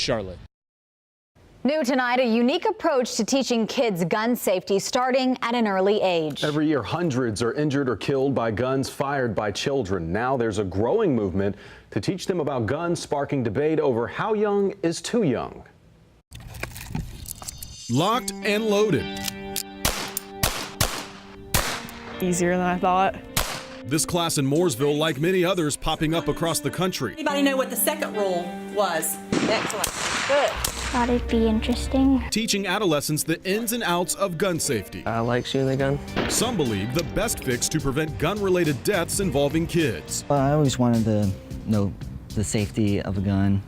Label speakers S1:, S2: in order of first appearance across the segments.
S1: Charlotte.
S2: New tonight, a unique approach to teaching kids gun safety starting at an early age.
S3: Every year, hundreds are injured or killed by guns fired by children. Now there's a growing movement to teach them about guns, sparking debate over how young is too young.
S4: Locked and loaded.
S5: Easier than I thought.
S4: This class in Mooresville, like many others popping up across the country.
S6: Anybody know what the second rule was? Excellent. Good.
S7: Thought it'd be interesting.
S4: Teaching adolescents the ins and outs of gun safety.
S8: I like shooting the gun.
S4: Some believe the best fix to prevent gun-related deaths involving kids.
S9: I always wanted to know the safety of a gun.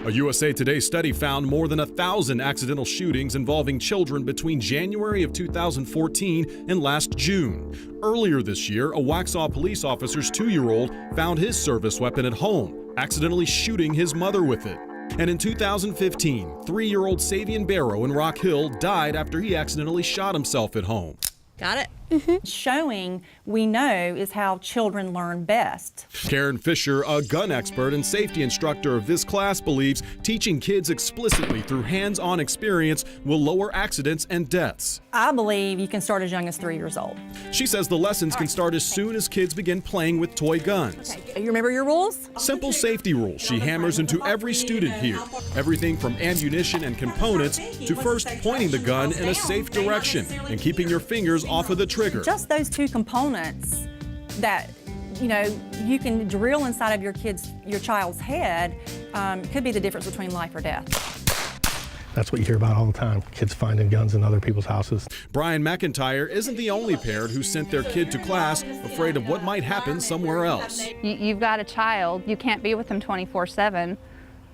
S4: A USA Today study found more than 1,000 accidental shootings involving children between January of 2014 and last June. Earlier this year, a Waxhaw police officer's 2-year-old found his service weapon at home, accidentally shooting his mother with it. And in 2015, 3-year-old Savian Barrow in Rock Hill died after he accidentally shot himself at home.
S6: Got it? Showing we know is how children learn best.
S4: Karen Fisher, a gun expert and safety instructor of this class, believes teaching kids explicitly through hands-on experience will lower accidents and deaths.
S6: I believe you can start as young as 3 years old.
S4: She says the lessons can start as soon as kids begin playing with toy guns.
S6: Okay. You remember your rules?
S4: Simple safety rules she hammers into every student here. Everything from ammunition and components to first pointing the gun in a safe direction and keeping your fingers off of the trigger.
S6: Just those two components that you can drill inside of your child's head could be the difference between life or death.
S10: That's what you hear about all the time, kids finding guns in other people's houses.
S4: Brian McIntyre isn't the only parent who sent their kid to class afraid of what might happen somewhere else.
S5: You've got a child, you can't be with them 24/7.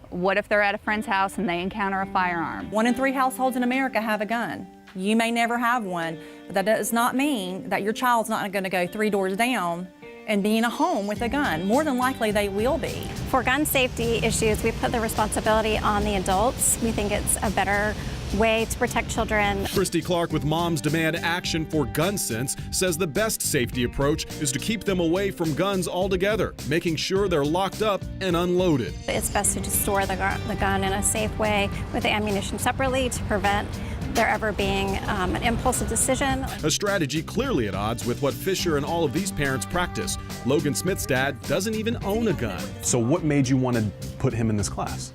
S5: What if they're at a friend's house and they encounter a firearm?
S6: 1 in 3 households in America have a gun. You may never have one, but that does not mean that your child's not going to go 3 doors down and be in a home with a gun. More than likely they will be.
S7: For gun safety issues, we put the responsibility on the adults. We think it's a better way to protect children.
S4: Christy Clark with Moms Demand Action for Gun Sense says the best safety approach is to keep them away from guns altogether, making sure they're locked up and unloaded.
S7: It's best to just store the gun in a safe way with the ammunition separately to prevent there ever being an impulsive decision.
S4: A strategy clearly at odds with what Fisher and all of these parents practice. Logan Smith's dad doesn't even own a gun.
S3: So what made you want to put him in this class?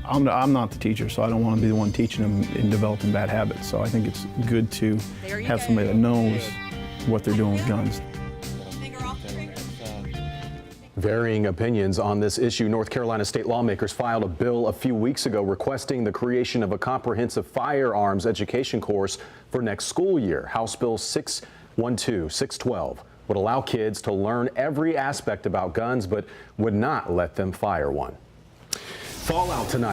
S11: I'm not the teacher, so I don't want to be the one teaching them in developing bad habits. So I think it's good to have somebody that knows what they're doing with guns.
S3: Varying opinions on this issue. North Carolina state lawmakers filed a bill a few weeks ago requesting the creation of a comprehensive firearms education course for next school year. House Bill 612 would allow kids to learn every aspect about guns, but would not let them fire one. Fallout tonight.